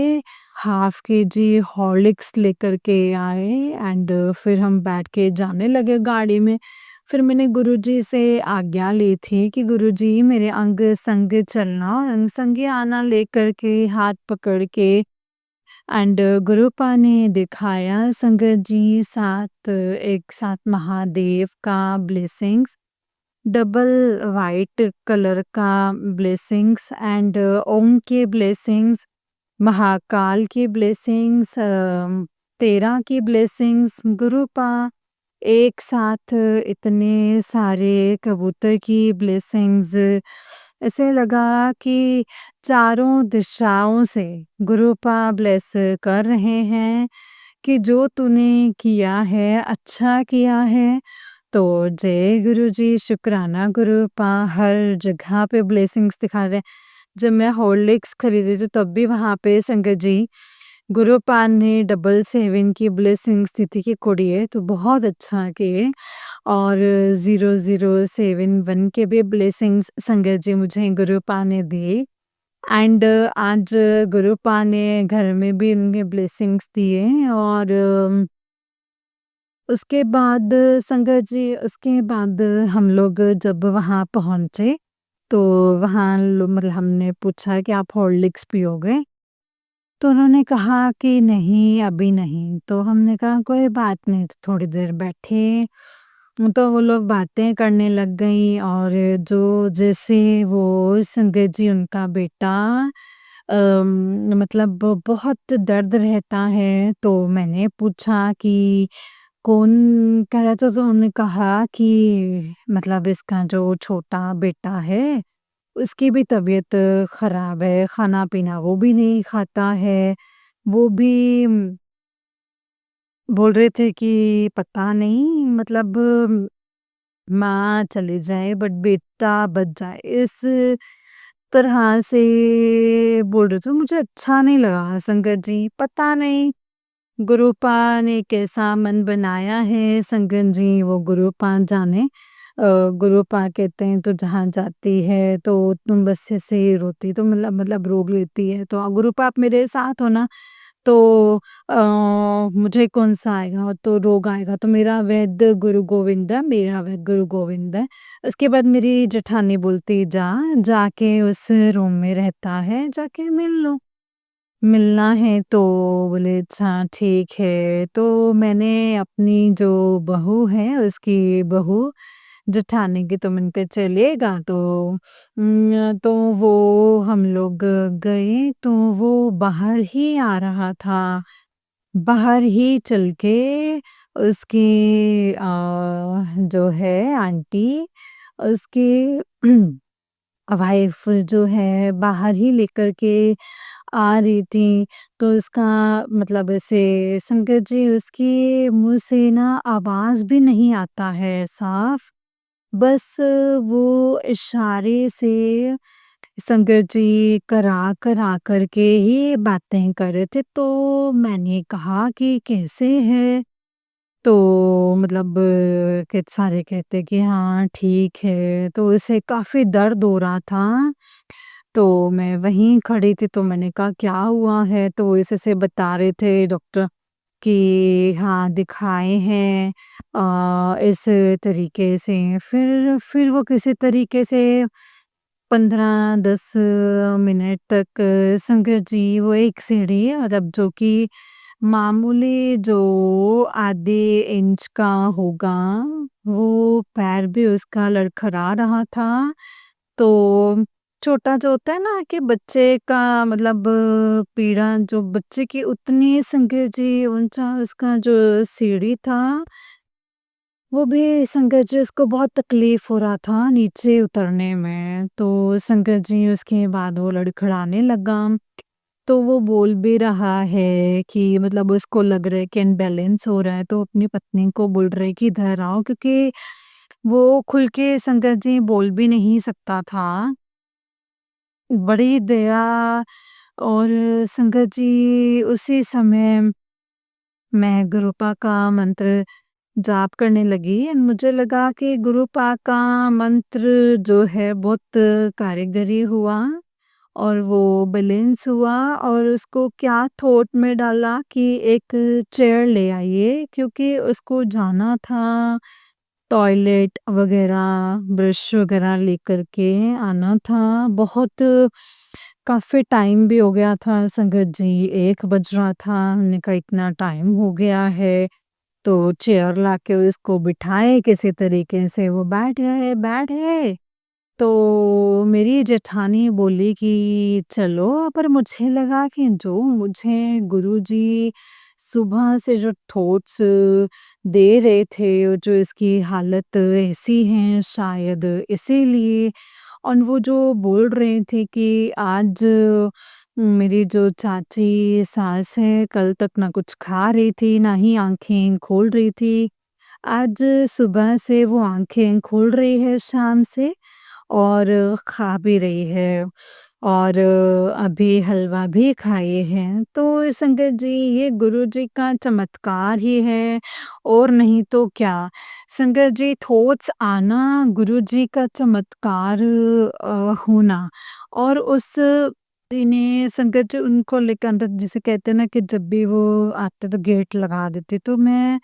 हाफ केजी हॉर्लिक्स लेकर के आए एंड फिर हम बैठ के जाने लगे गाड़ी में। फिर मैंने गुरुजी से आज्ञा ली थी कि गुरुजी मेरे अंग संग चलना, अंग संगी आना लेकर के हाथ पकड़ के एंड गुरुपा ने दिखाया संगत जी साथ एक साथ महादेव का ब्लेसिंग्स, डबल वाइट कलर का ब्लेसिंग्स एंड ओम के ब्लेसिंग्स, महाकाल की ब्लेसिंग्स, 13 की ब्लेसिंग्स, गुरुपा एक साथ इतने सारे कबूतर की ब्लेसिंग्स, ऐसे लगा कि चारों दिशाओं से गुरुपा ब्लेस कर रहे हैं कि जो तूने किया है अच्छा किया है। तो जय गुरु जी, शुक्राना गुरुपा, हर जगह पे ब्लेसिंग्स दिखा रहे हैं। जब मैं हॉर्लिक्स खरीदी थी तब भी वहाँ पे संगत जी गुरुपान ने डबल 7 की ब्लेसिंग्स दी थी कि कुड़िए तो बहुत अच्छा किए और 0071 के भी ब्लेसिंग्स संगत जी मुझे गुरुपा ने दी एंड आज गुरुपा ने घर में भी उनके ब्लेसिंग्स दिए और उसके बाद संगत जी उसके बाद हम लोग जब वहाँ पहुँचे तो वहाँ मतलब हमने पूछा कि आप हॉर्लिक्स पियोगे? तो उन्होंने कहा कि नहीं अभी नहीं। तो हमने कहा कोई बात नहीं, तो थोड़ी देर बैठे। तो वो लोग बातें करने लग गई और जो जैसे वो संगत जी उनका बेटा मतलब बहुत दर्द रहता है तो मैंने पूछा कि कौन कह रहा था? तो उन्होंने कहा कि मतलब इसका जो छोटा बेटा है उसकी भी तबीयत खराब है, खाना-पीना वो भी नहीं खाता है। वो भी बोल रहे थे कि पता नहीं मतलब माँ चली जाए बट बेटा बच जाए, इस तरह से बोल रहे थे। मुझे अच्छा नहीं लगा संगत जी, पता नहीं गुरुपा ने कैसा मन बनाया है संगत जी, वो गुरुपा जाने। गुरुपा कहते हैं तो जहाँ जाती है तो तुम बस ऐसे ही रोती तो मतलब रो लेती है। तो गुरुपा आप मेरे साथ हो ना तो अ, मुझे कौन-सा आएगा तो रोग आएगा तो मेरा वैद्य गुरु गोविंद है, मेरा वैद्य गुरु गोविंद है। उसके बाद मेरी जेठानी बोलती जाके उस रूम में रहता है, जाके मिल लो। मिलना है तो बोले अच्छा ठीक है। तो मैंने अपनी जो बहू है उसकी बहू जेठानी की तो मैंने कहा चलिएगा तो वो हम लोग गए तो वो बाहर ही आ रहा था। बाहर ही चल के उसकी जो है आंटी उसकी वाइफ जो है बाहर ही लेकर के आ रही थी, तो उसका मतलब ऐसे संगत जी उसके मुँह से ना आवाज़ भी नहीं आता है साफ, बस वो इशारे से संगत जी करा कर के ही बातें कर रहे थे। तो मैंने कहा कि कैसे है? तो मतलब सारे कहते कि हाँ ठीक है, तो उसे काफ़ी दर्द हो रहा था। तो मैं वहीं खड़ी थी तो मैंने कहा क्या हुआ है? तो वो ऐसे-ऐसे बता रहे थे डॉक्टर कि हाँ दिखाए हैं इस तरीके से। फिर वो किसी तरीके से 15-10 मिनट तक संगत जी वो एक सीढ़ी मतलब जो कि मामूली जो आधे इंच का होगा, वो पैर भी उसका लड़खड़ा रहा था। तो छोटा जो होता है ना कि बच्चे का मतलब पीड़ा जो बच्चे की उतनी संगत जी ऊँचा उसका जो सीढ़ी था, वो भी संगत जी उसको बहुत तकलीफ़ हो रहा था नीचे उतरने में। तो संगत जी उसके बाद वो लड़खड़ाने लगा। तो वो बोल भी रहा है कि मतलब उसको लग रहा है कि अनबैलेंस हो रहा है तो अपनी पत्नी को बोल रहा है कि इधर आओ क्योंकि वो खुल के संगत जी बोल भी नहीं सकता था। बड़ी दया और संगत जी उसी समय मैं गुरुपा का मंत्र जाप करने लगी एंड मुझे लगा कि गुरु पाक का मंत्र जो है बहुत कारगर हुआ और वो बैलेंस हुआ और उसको क्या थॉट में डाला कि एक चेयर ले आइए क्योंकि उसको जाना था टॉयलेट वगैरह, ब्रश वगैरह लेकर के आना था। बहुत काफ़ी टाइम भी हो गया था संगत जी, 1 बज रहा था। हमने कहा इतना टाइम हो गया है, तो चेयर लाके उसको बिठाए किसी तरीके से, वो बैठ गए। तो मेरी जेठानी बोली कि चलो, पर मुझे लगा कि जो मुझे गुरुजी सुबह से जो थॉट्स दे रहे थे, और जो इसकी हालत ऐसी है शायद इसीलिए, और वो जो बोल रहे थे कि आज मेरी जो चाची सास है, कल तक ना कुछ खा रही थी, ना ही आँखें खोल रही थी। आज सुबह से वो आँखें खोल रही है शाम से और खा भी रही है और अभी हलवा भी खाए हैं। तो संगत जी ये गुरुजी का चमत्कार ही है और नहीं तो क्या। संगत जी थॉट्स आना गुरुजी का चमत्कार होना और उस ने संगत जी उनको लेकर अंदर जिसे कहते हैं ना कि जब भी वो आते तो गेट लगा देते तो मैं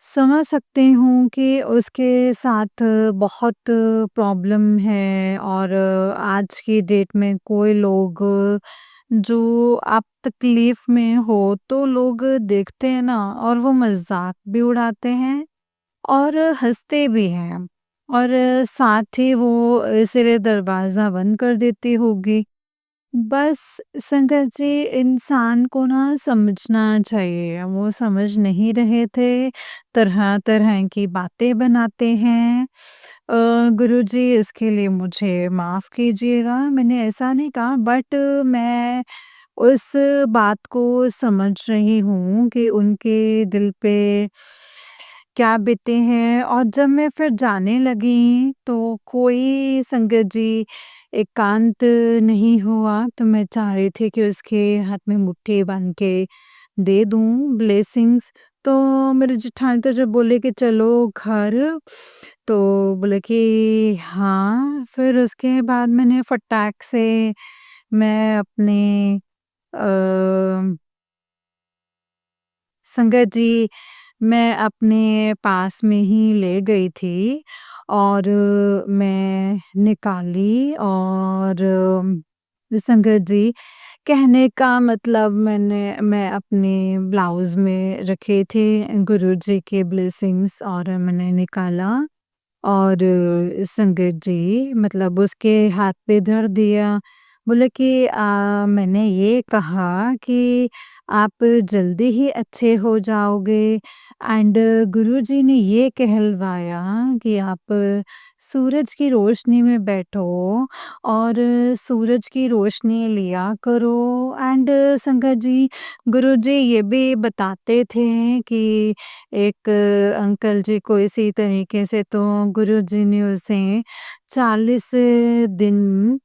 समझ सकती हूँ कि उसके साथ बहुत प्रॉब्लम है और आज की डेट में कोई लोग जो आप तकलीफ में हो तो लोग देखते हैं ना और वो मजाक भी उड़ाते हैं और हंसते भी हैं और साथ ही वो सिरे दरवाज़ा बंद कर देती होगी। बस संगत जी इंसान को ना समझना चाहिए, वो समझ नहीं रहे थे, तरह-तरह की बातें बनाते हैं। गुरुजी इसके लिए मुझे माफ़ कीजिएगा, मैंने ऐसा नहीं कहा बट मैं उस बात को समझ रही हूँ कि उनके दिल पे क्या बीते हैं और जब मैं फिर जाने लगी तो कोई संगत जी एकांत नहीं हुआ तो मैं चाह रही थी कि उसके हाथ में मुट्ठी बांध के दे दूँ ब्लेसिंग्स। तो मेरे जेठानी तो जब बोले कि चलो घर, तो बोले कि हाँ, फिर उसके बाद मैंने फटाक से मैं अपने अ, संगत जी मैं अपने पास में ही ले गई थी और मैं निकाली और संगत जी कहने का मतलब मैं अपने ब्लाउज़ में रखे थे गुरुजी के ब्लेसिंग्स और मैंने निकाला और संगत जी मतलब उसके हाथ पे धर दिया। बोले कि मैंने ये कहा कि आप जल्दी ही अच्छे हो जाओगे एंड गुरुजी ने ये कहलवाया कि आप सूरज की रोशनी में बैठो और सूरज की रोशनी लिया करो एंड संगत जी गुरुजी ये भी बताते थे कि एक अंकल जी को इसी तरीके से तो गुरुजी ने उसे 40 दिन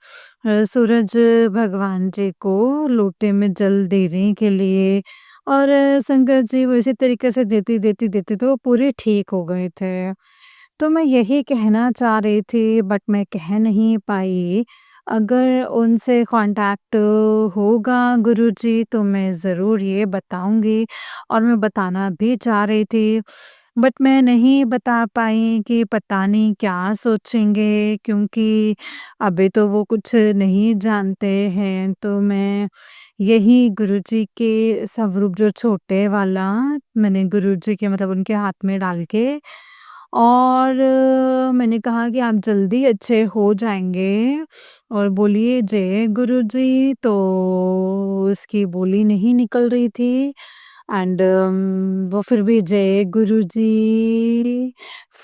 सूरज भगवान जी को लोटे में जल देने के लिए और संगत जी वो इसी तरीके से देती तो वो पूरे ठीक हो गए थे। तो मैं यही कहना चाह रही थी बट मैं कह नहीं पाई। अगर उनसे कांटेक्ट होगा गुरुजी तो मैं ज़रूर ये बताऊँगी और मैं बताना भी चाह रही थी। बट मैं नहीं बता पाई कि पता नहीं क्या सोचेंगे क्योंकि अभी तो वो कुछ नहीं जानते हैं तो मैं यही गुरुजी के स्वरूप जो छोटे वाला मैंने गुरुजी के मतलब उनके हाथ में डाल के और मैंने कहा कि आप जल्दी अच्छे हो जाएँगे और बोलिए जय गुरुजी तो उसकी बोली नहीं निकल रही थी एंड वो फिर भी जय गुरुजी।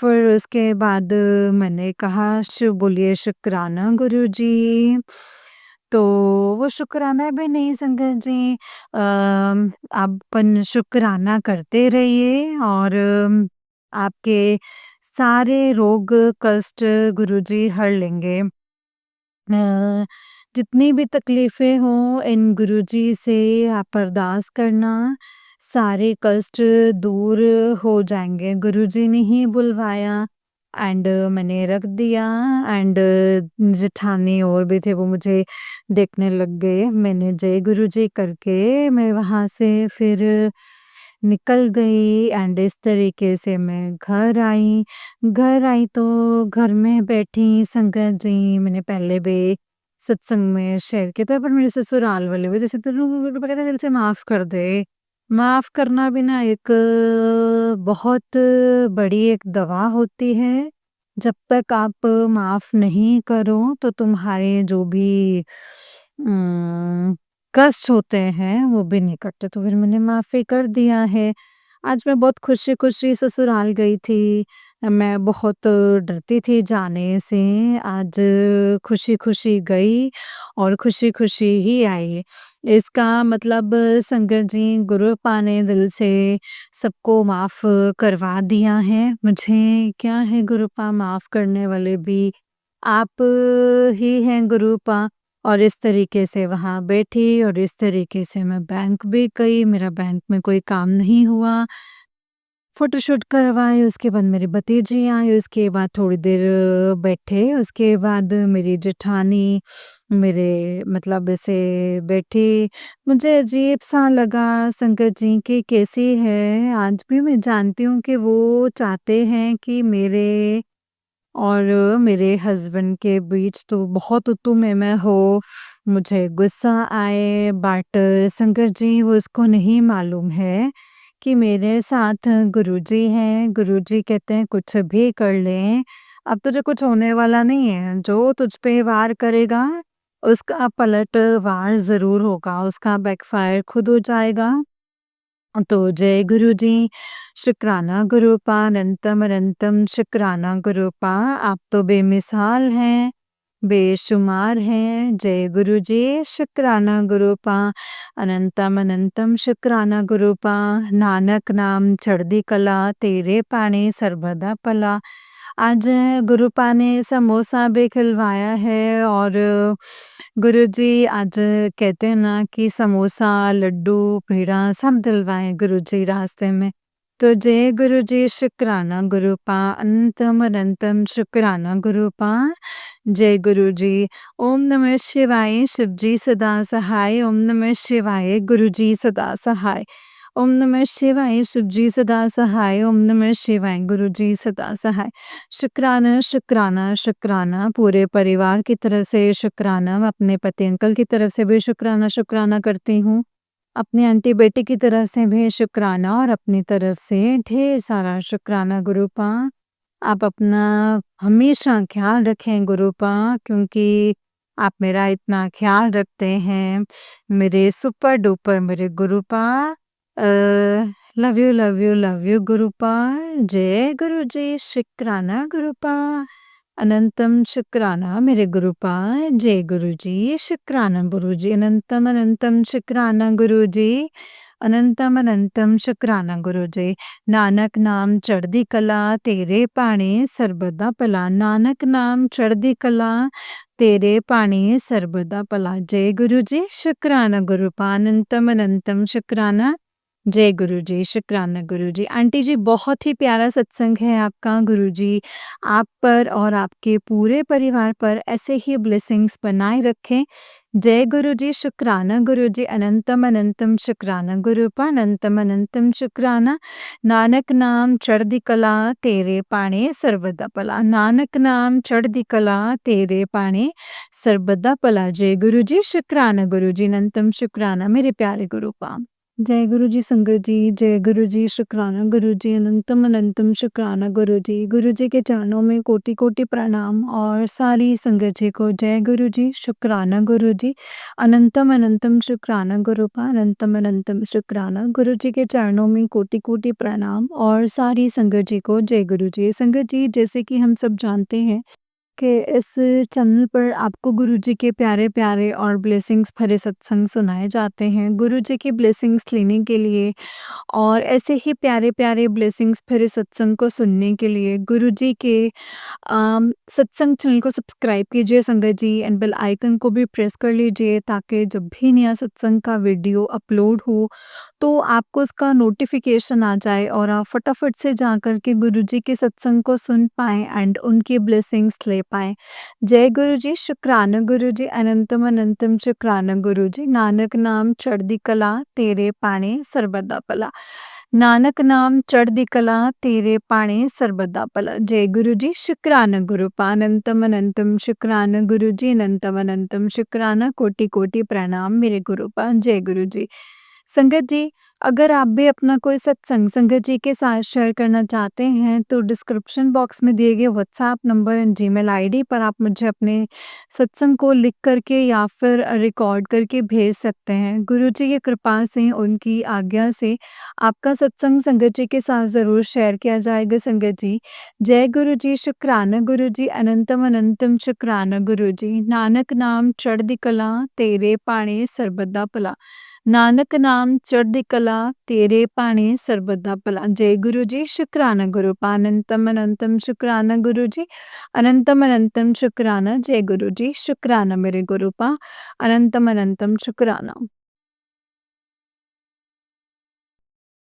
फिर उसके बाद मैंने कहा शुभ बोलिए शुक्राना गुरुजी। तो वो शुक्राना भी नहीं संगत जी आप अपन शुक्राना करते रहिए और आपके सारे रोग कष्ट गुरुजी हर लेंगे। जितनी भी तकलीफ़ें हों इन गुरुजी से आप अरदास करना, सारे कष्ट दूर हो जाएँगे। गुरुजी ने ही बुलवाया एंड मैंने रख दिया एंड जेठानी और भी थे वो मुझे देखने लग गए। मैंने जय गुरुजी करके मैं वहाँ से फिर निकल गई एंड इस तरीके से मैं घर आई। घर आई तो घर में बैठी संगत जी मैंने पहले भी सत्संग में शेयर किया था पर मेरे ससुराल वाले भी जैसे तो कहते दिल से माफ़ कर दे। माफ़ करना भी ना एक बहुत बड़ी एक दवा होती है। जब तक आप माफ़ नहीं करो तो तुम्हारे जो भी कष्ट होते हैं वो भी नहीं कटते। तो फिर मैंने माफ़ी कर दिया है। आज मैं बहुत खुशी-खुशी ससुराल गई थी। मैं बहुत डरती थी जाने से। आज खुशी-खुशी गई और खुशी-खुशी ही आई। इसका मतलब संगत जी गुरुपा ने दिल से सबको माफ़ करवा दिया है। मुझे क्या है गुरुपा माफ़ करने वाले भी आप ही हैं गुरुपा। और इस तरीके से वहाँ बैठी और इस तरीके से मैं बैंक भी गई, मेरा बैंक में कोई काम नहीं हुआ। फ़ोटोशूट करवाए, उसके बाद मेरे भतीजी आई, उसके बाद थोड़ी देर बैठे, उसके बाद मेरी जेठानी मेरे मतलब ऐसे बैठी। मुझे अजीब-सा लगा संगत जी कि कैसी है, आज भी मैं जानती हूँ कि वो चाहते हैं कि मेरे और मेरे हस्बैंड के बीच तो बहुत तू-मैं हो, मुझे गुस्सा आए बट शंकर जी वो उसको नहीं मालूम है कि मेरे साथ गुरुजी हैं, गुरुजी कहते हैं कुछ भी कर लें, अब तुझे कुछ होने वाला नहीं है, जो तुझ पे वार करेगा, उसका पलट वार ज़रूर होगा, उसका बैकफायर खुद हो जाएगा। तो जय गुरुजी, शुक्राना गुरुपा, अनंतम अनंतम शुक्राना गुरुपा, आप तो बेमिसाल हैं, बेशुमार हैं। जय गुरुजी, शुक्राना गुरुपा, अनंतम अनंतम शुक्राना गुरुपा, नानक नाम चढ़दी कला, तेरे पानी सर्वदा पला। आज गुरुपा ने समोसा भी खिलवाया है और गुरुजी आज कहते हैं ना कि समोसा, लड्डू, पेड़ा सब दिलवाएँ गुरुजी रास्ते में। तो जय गुरुजी, शुक्राना गुरुपा, अनंतम अनंतम शुक्राना गुरुपा, जय गुरुजी। ओम नमः शिवाय, शिवजी सदा सहाय, ओम नमः शिवाय, गुरुजी सदा सहाय। ओम नमः शिवाय, शिवजी सदा सहाय, ओम नमः शिवाय, गुरुजी सदा सहाय। शुक्राना, शुक्राना, शुक्राना पूरे परिवार की तरफ से शुक्राना, अपने पति अंकल की तरफ से भी शुक्राना, शुक्राना करती हूँ। अपनी आंटी बेटी की तरफ से भी शुक्राना और अपनी तरफ से ढेर सारा शुक्राना गुरुपा। आप अपना हमेशा ख़्याल रखें गुरुपा क्योंकि आप मेरा इतना ख़्याल रखते हैं। मेरे सुपर डुपर मेरे गुरुपा अ, love you, love you, love you गुरुपा। जय गुरुजी, शुक्राना गुरुपा। अनंतम शुक्राना मेरे गुरुपा, जय गुरुजी, शुक्राना गुरुजी, अनंतम अनंतम शुक्राना गुरुजी, अनंतम अनंतम शुक्राना गुरुजी। नानक नाम चढ़दी कला, तेरे पाणी सर्बदा भला, नानक नाम चढ़दी कला, तेरे पाणी सर्बदा भला। जय गुरुजी, शुक्राना गुरुपा, अनंतम अनंतम शुक्राना। जय गुरुजी, शुक्राना गुरुजी। आंटी जी बहुत ही प्यारा सत्संग है आपका गुरुजी आप पर और आपके पूरे परिवार पर ऐसे ही ब्लेसिंग्स बनाए रखें। जय गुरुजी, शुक्राना गुरुजी, अनंतम अनंतम शुक्राना गुरुपा, अनंतम अनंतम शुक्राना। नानक नाम चढ़दी कला, तेरे पाणे सर्वदा भला, नानक नाम चढ़दी कला, तेरे पाणे सर्वदा भला। जय गुरुजी, शुक्राना गुरुजी, अनंतम शुक्राना मेरे प्यारे गुरुपा। जय गुरुजी संगत जी, जय गुरुजी, शुक्राना गुरुजी, अनंतम अनंतम शुक्राना गुरुजी। गुरुजी के चरणों में कोटि-कोटि प्रणाम और सारी संगत जी को जय गुरुजी, शुक्राना गुरुजी, अनंतम अनंतम शुक्राना गुरुपा, अनंतम अनंतम शुक्राना। गुरुजी के चरणों में कोटि-कोटि प्रणाम और सारी संगत जी को जय गुरुजी। संगत जी जैसे कि हम सब जानते हैं कि इस चैनल पर आपको गुरुजी के प्यारे-प्यारे और ब्लेसिंग्स भरे सत्संग सुनाए जाते हैं। गुरुजी की ब्लेसिंग्स लेने के लिए और ऐसे ही प्यारे-प्यारे ब्लेसिंग्स भरे सत्संग को सुनने के लिए गुरुजी के सत्संग चैनल को सब्सक्राइब कीजिए संगत जी एंड बेल आइकन को भी प्रेस कर लीजिए ताकि जब भी नया सत्संग का वीडियो अपलोड हो तो आपको उसका नोटिफ़िकेशन आ जाए और आप फटाफट से जा कर के गुरुजी के सत्संग को सुन पाएँ एंड उनकी ब्लेसिंग्स ले पाएँ। जय गुरुजी, शुक्राना गुरुजी, अनंतम अनंतम शुक्राना गुरुजी, नानक नाम चढ़दी कला, तेरे पाणे सर्बदा भला। नानक नाम चढ़दी कला, तेरे पाणे सर्बदा भला। जय गुरुजी, शुक्राना गुरुपा, अनंतम अनंतम शुक्राना गुरुजी, अनंतम अनंतम शुक्राना, कोटि कोटि प्रणाम मेरे गुरुपा। जय गुरुजी। संगत जी, अगर आप भी अपना कोई सत्संग संगत जी के साथ शेयर करना चाहते हैं, तो डिस्क्रिप्शन बॉक्स में दिए गए WhatsApp number and Gmail ID पर आप मुझे अपने सत्संग को लिख करके या फिर रिकॉर्ड करके भेज सकते हैं। गुरु जी की कृपा से, उनकी आज्ञा से आपका सत्संग संगत जी के साथ ज़रूर शेयर किया जाएगा संगत जी। जय गुरु जी, शुक्राना गुरु जी, अनंतम अनंतम शुक्राना गुरु जी। नानक नाम चढ़दी कला, तेरे पाणे सर्बदा भला। नानक नाम चढ़दी कला, तेरे पाणे सर्बदा भला। जय गुरु जी, शुक्राना गुरु पा, अनंतम अनंतम शुक्राना गुरु जी, अनंतम अनंतम शुक्राना। जय गुरु जी, शुक्राना मेरे गुरु पा, अनंतम अनंतम शुक्राना।